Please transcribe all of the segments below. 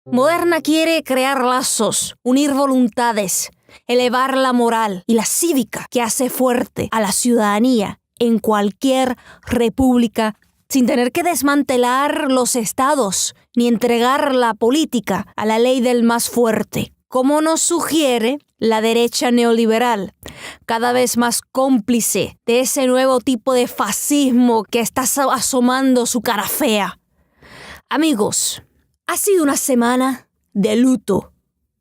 Moderna quiere crear lazos, unir voluntades, elevar la moral y la cívica que hace fuerte a la ciudadanía en cualquier república sin tener que desmantelar los estados ni entregar la política a la ley del más fuerte, como nos sugiere la derecha neoliberal, cada vez más cómplice de ese nuevo tipo de fascismo que está asomando su cara fea. Amigos, ha sido una semana de luto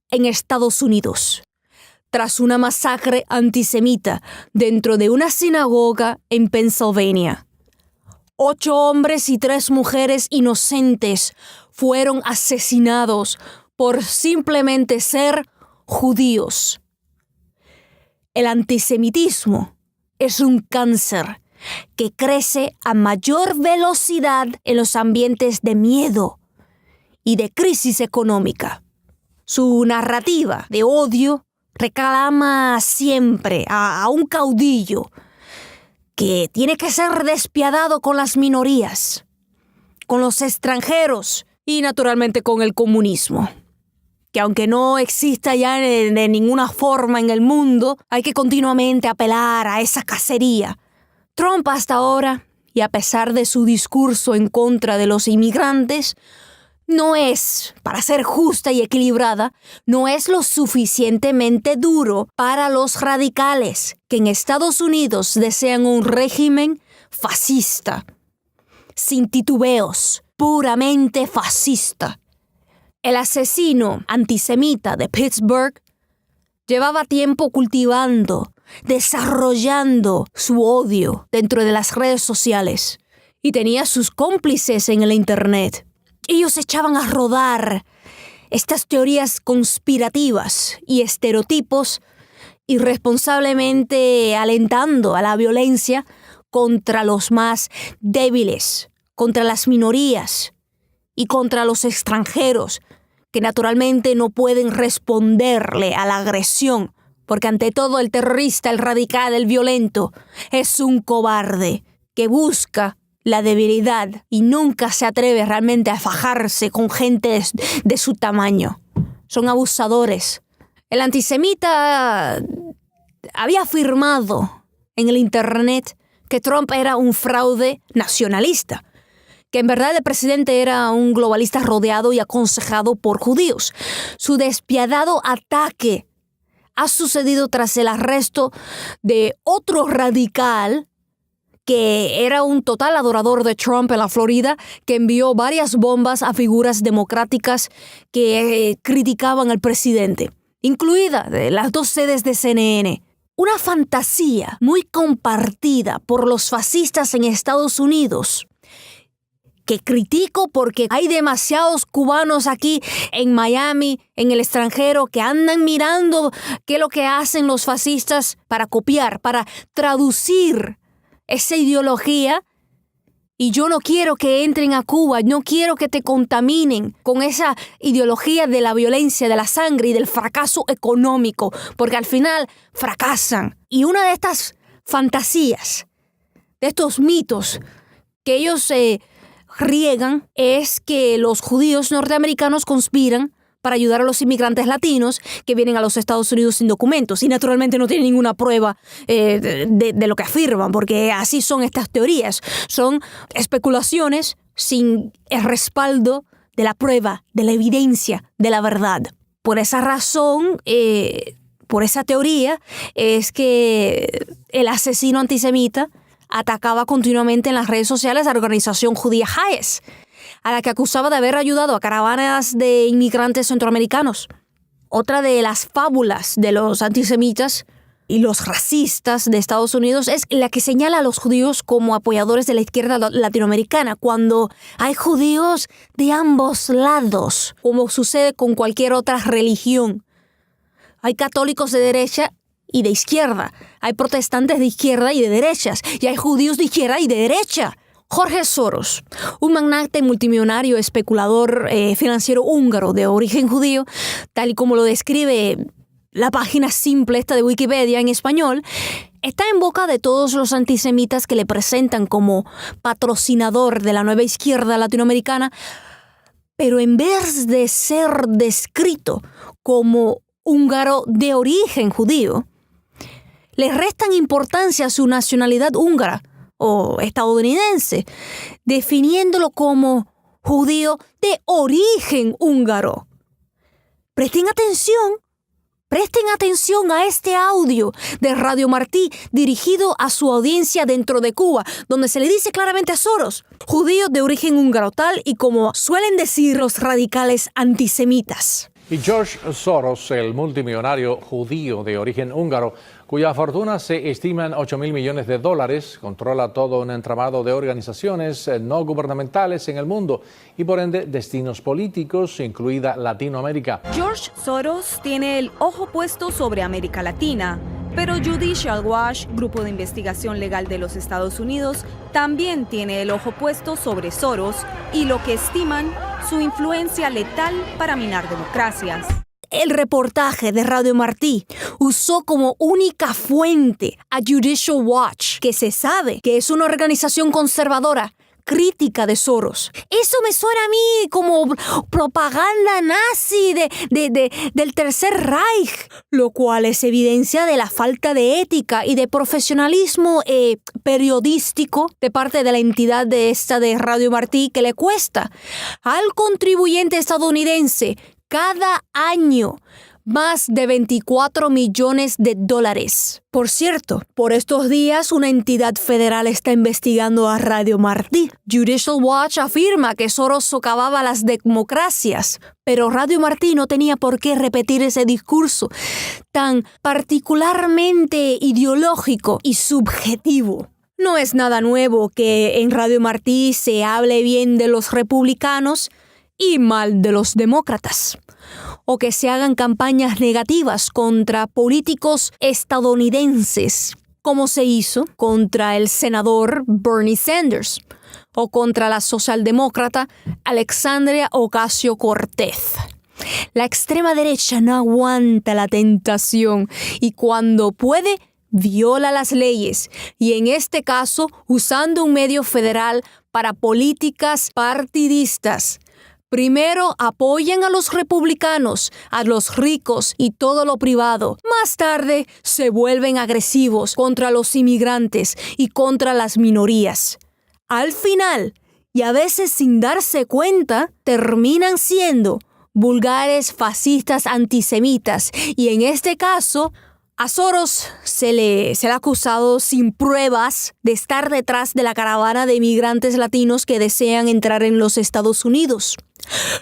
en Estados Unidos, tras una masacre antisemita dentro de una sinagoga en Pensilvania. 8 hombres y 3 mujeres inocentes fueron asesinados por simplemente ser judíos. El antisemitismo es un cáncer que crece a mayor velocidad en los ambientes de miedo y de crisis económica. Su narrativa de odio reclama siempre a un caudillo que tiene que ser despiadado con las minorías, con los extranjeros y naturalmente con el comunismo, que aunque no exista ya de ninguna forma en el mundo, hay que continuamente apelar a esa cacería. Trump hasta ahora, y a pesar de su discurso en contra de los inmigrantes, no es, para ser justa y equilibrada, no es lo suficientemente duro para los radicales que en Estados Unidos desean un régimen fascista, sin titubeos, puramente fascista. El asesino antisemita de Pittsburgh llevaba tiempo cultivando, desarrollando su odio dentro de las redes sociales y tenía sus cómplices en el Internet. Ellos echaban a rodar estas teorías conspirativas y estereotipos, irresponsablemente alentando a la violencia contra los más débiles, contra las minorías y contra los extranjeros, que naturalmente no pueden responderle a la agresión, porque ante todo el terrorista, el radical, el violento, es un cobarde que busca la debilidad y nunca se atreve realmente a fajarse con gente de su tamaño. Son abusadores. El antisemita había afirmado en el Internet que Trump era un fraude nacionalista, que en verdad el presidente era un globalista rodeado y aconsejado por judíos. Su despiadado ataque ha sucedido tras el arresto de otro radical que era un total adorador de Trump en la Florida, que envió varias bombas a figuras democráticas que criticaban al presidente, incluida de las 2 sedes de CNN. Una fantasía muy compartida por los fascistas en Estados Unidos, que critico porque hay demasiados cubanos aquí en Miami, en el extranjero, que andan mirando qué es lo que hacen los fascistas para copiar, para traducir esa ideología, y yo no quiero que entren a Cuba, no quiero que te contaminen con esa ideología de la violencia, de la sangre y del fracaso económico, porque al final fracasan. Y una de estas fantasías, de estos mitos que ellos riegan, es que los judíos norteamericanos conspiran para ayudar a los inmigrantes latinos que vienen a los Estados Unidos sin documentos. Y naturalmente no tienen ninguna prueba de lo que afirman, porque así son estas teorías. Son especulaciones sin el respaldo de la prueba, de la evidencia, de la verdad. Por esa razón, por esa teoría, es que el asesino antisemita atacaba continuamente en las redes sociales a la organización judía Hayes, a la que acusaba de haber ayudado a caravanas de inmigrantes centroamericanos. Otra de las fábulas de los antisemitas y los racistas de Estados Unidos es la que señala a los judíos como apoyadores de la izquierda latinoamericana, cuando hay judíos de ambos lados, como sucede con cualquier otra religión. Hay católicos de derecha y de izquierda, hay protestantes de izquierda y de derechas, y hay judíos de izquierda y de derecha. Jorge Soros, un magnate multimillonario especulador financiero húngaro de origen judío, tal y como lo describe la página simple esta de Wikipedia en español, está en boca de todos los antisemitas que le presentan como patrocinador de la nueva izquierda latinoamericana pero en vez de ser descrito como húngaro de origen judío, le restan importancia a su nacionalidad húngara o estadounidense, definiéndolo como judío de origen húngaro. Presten atención a este audio de Radio Martí dirigido a su audiencia dentro de Cuba, donde se le dice claramente a Soros, judío de origen húngaro, tal y como suelen decir los radicales antisemitas. Y George Soros, el multimillonario judío de origen húngaro, cuya fortuna se estima en $8.000 millones, controla todo un entramado de organizaciones no gubernamentales en el mundo y por ende destinos políticos, incluida Latinoamérica. George Soros tiene el ojo puesto sobre América Latina, pero Judicial Watch, grupo de investigación legal de los Estados Unidos, también tiene el ojo puesto sobre Soros y lo que estiman su influencia letal para minar democracias. El reportaje de Radio Martí usó como única fuente a Judicial Watch, que se sabe que es una organización conservadora crítica de Soros. Eso me suena a mí como propaganda nazi del Tercer Reich, lo cual es evidencia de la falta de ética y de profesionalismo periodístico de parte de la entidad de Radio Martí, que le cuesta al contribuyente estadounidense cada año más de $24 millones. Por cierto, por estos días una entidad federal está investigando a Radio Martí. Judicial Watch afirma que Soros socavaba las democracias, pero Radio Martí no tenía por qué repetir ese discurso tan particularmente ideológico y subjetivo. No es nada nuevo que en Radio Martí se hable bien de los republicanos y mal de los demócratas, o que se hagan campañas negativas contra políticos estadounidenses, como se hizo contra el senador Bernie Sanders o contra la socialdemócrata Alexandria Ocasio-Cortez. La extrema derecha no aguanta la tentación y cuando puede viola las leyes y en este caso usando un medio federal para políticas partidistas. Primero apoyan a los republicanos, a los ricos y todo lo privado. Más tarde se vuelven agresivos contra los inmigrantes y contra las minorías. Al final, y a veces sin darse cuenta, terminan siendo vulgares fascistas antisemitas. Y en este caso, a Soros se le ha acusado sin pruebas de estar detrás de la caravana de inmigrantes latinos que desean entrar en los Estados Unidos.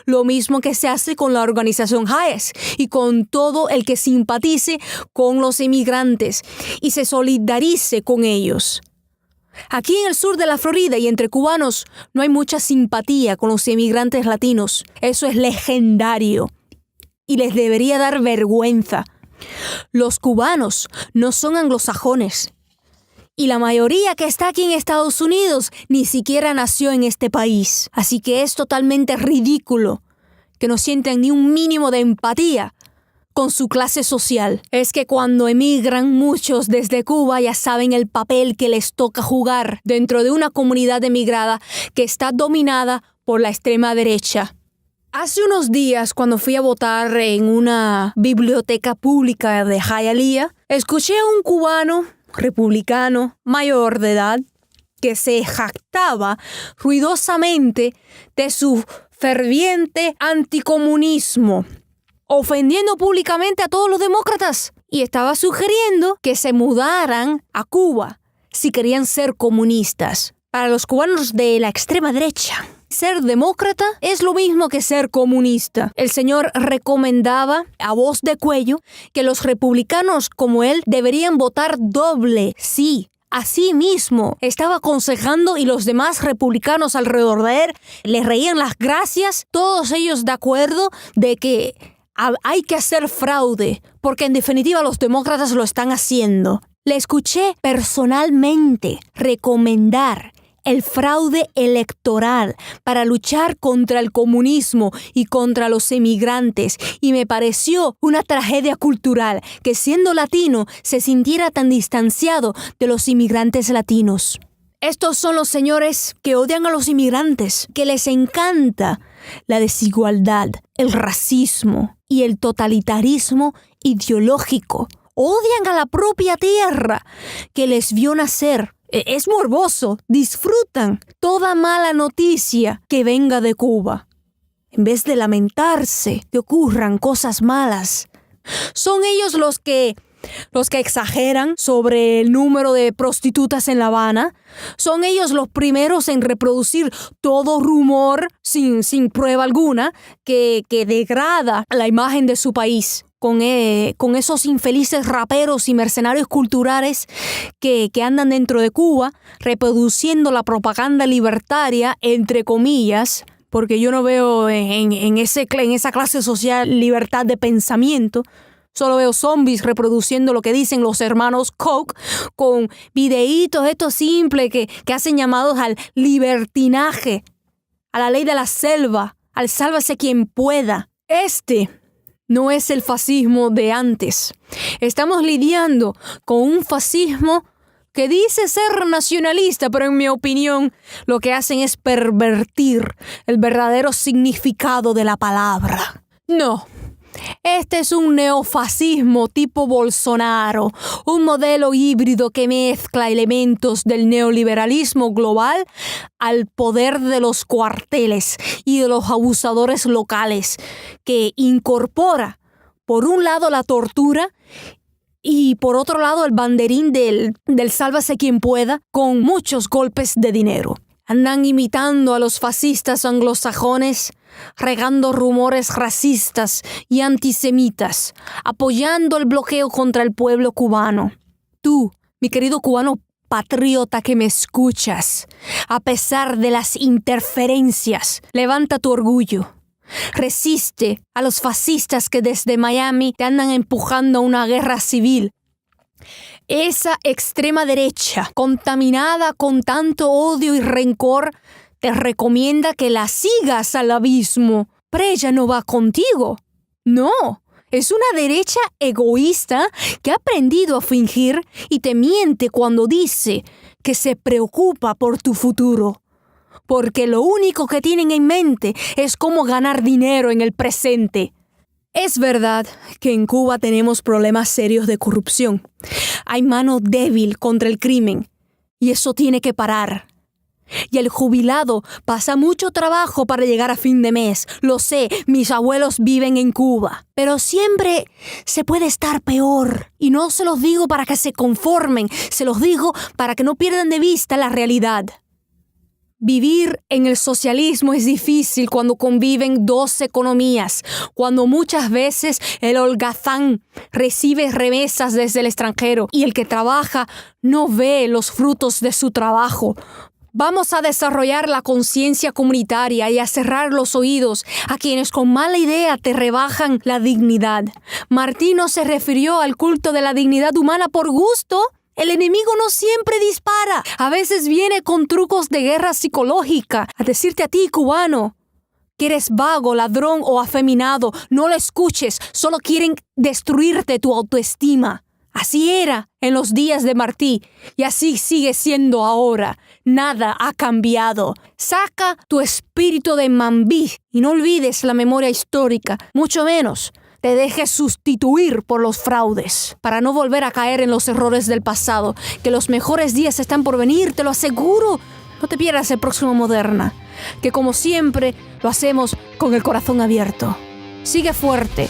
Lo mismo que se hace con la organización Hayes y con todo el que simpatice con los inmigrantes y se solidarice con ellos. Aquí en el sur de la Florida y entre cubanos no hay mucha simpatía con los inmigrantes latinos. Eso es legendario y les debería dar vergüenza. Los cubanos no son anglosajones. Y la mayoría que está aquí en Estados Unidos ni siquiera nació en este país. Así que es totalmente ridículo que no sientan ni un mínimo de empatía con su clase social. Es que cuando emigran, muchos desde Cuba ya saben el papel que les toca jugar dentro de una comunidad emigrada que está dominada por la extrema derecha. Hace unos días, cuando fui a votar en una biblioteca pública de Hialeah, escuché a un cubano republicano mayor de edad que se jactaba ruidosamente de su ferviente anticomunismo, ofendiendo públicamente a todos los demócratas y estaba sugiriendo que se mudaran a Cuba si querían ser comunistas. Para los cubanos de la extrema derecha, ser demócrata es lo mismo que ser comunista. El señor recomendaba a voz de cuello que los republicanos como él deberían votar doble. Sí, así mismo estaba aconsejando y los demás republicanos alrededor de él le reían las gracias, todos ellos de acuerdo de que hay que hacer fraude, porque en definitiva los demócratas lo están haciendo. Le escuché personalmente recomendar el fraude electoral para luchar contra el comunismo y contra los emigrantes y me pareció una tragedia cultural que siendo latino se sintiera tan distanciado de los inmigrantes latinos. Estos son los señores que odian a los inmigrantes, que les encanta la desigualdad, el racismo y el totalitarismo ideológico. Odian a la propia tierra que les vio nacer. Es morboso, disfrutan toda mala noticia que venga de Cuba. En vez de lamentarse que ocurran cosas malas, son ellos los que exageran sobre el número de prostitutas en La Habana. Son ellos los primeros en reproducir todo rumor sin prueba alguna que degrada la imagen de su país. Con esos infelices raperos y mercenarios culturales que andan dentro de Cuba reproduciendo la propaganda libertaria, entre comillas, porque yo no veo en esa clase social libertad de pensamiento. Solo veo zombies reproduciendo lo que dicen los hermanos Koch con videitos estos simples que hacen llamados al libertinaje, a la ley de la selva, al sálvese quien pueda. No es el fascismo de antes. Estamos lidiando con un fascismo que dice ser nacionalista, pero en mi opinión lo que hacen es pervertir el verdadero significado de la palabra. No. Este es un neofascismo tipo Bolsonaro, un modelo híbrido que mezcla elementos del neoliberalismo global al poder de los cuarteles y de los abusadores locales, que incorpora, por un lado, la tortura y por otro lado el banderín del sálvase quien pueda con muchos golpes de dinero. Andan imitando a los fascistas anglosajones, regando rumores racistas y antisemitas, apoyando el bloqueo contra el pueblo cubano. Tú, mi querido cubano patriota que me escuchas, a pesar de las interferencias, levanta tu orgullo. Resiste a los fascistas que desde Miami te andan empujando a una guerra civil. Esa extrema derecha, contaminada con tanto odio y rencor, te recomienda que la sigas al abismo, pero ella no va contigo. No, es una derecha egoísta que ha aprendido a fingir y te miente cuando dice que se preocupa por tu futuro. Porque lo único que tienen en mente es cómo ganar dinero en el presente. Es verdad que en Cuba tenemos problemas serios de corrupción. Hay mano débil contra el crimen y eso tiene que parar. Y el jubilado pasa mucho trabajo para llegar a fin de mes. Lo sé, mis abuelos viven en Cuba. Pero siempre se puede estar peor. Y no se los digo para que se conformen, se los digo para que no pierdan de vista la realidad. Vivir en el socialismo es difícil cuando conviven dos economías, cuando muchas veces el holgazán recibe remesas desde el extranjero y el que trabaja no ve los frutos de su trabajo. Vamos a desarrollar la conciencia comunitaria y a cerrar los oídos a quienes con mala idea te rebajan la dignidad. Martín no se refirió al culto de la dignidad humana por gusto. El enemigo no siempre dispara. A veces viene con trucos de guerra psicológica a decirte a ti, cubano, que eres vago, ladrón o afeminado. No lo escuches. Solo quieren destruirte tu autoestima. Así era en los días de Martí y así sigue siendo ahora. Nada ha cambiado. Saca tu espíritu de mambí y no olvides la memoria histórica, mucho menos te dejes sustituir por los fraudes para no volver a caer en los errores del pasado, que los mejores días están por venir, te lo aseguro. No te pierdas el próximo Moderna, que como siempre lo hacemos con el corazón abierto. Sigue fuerte.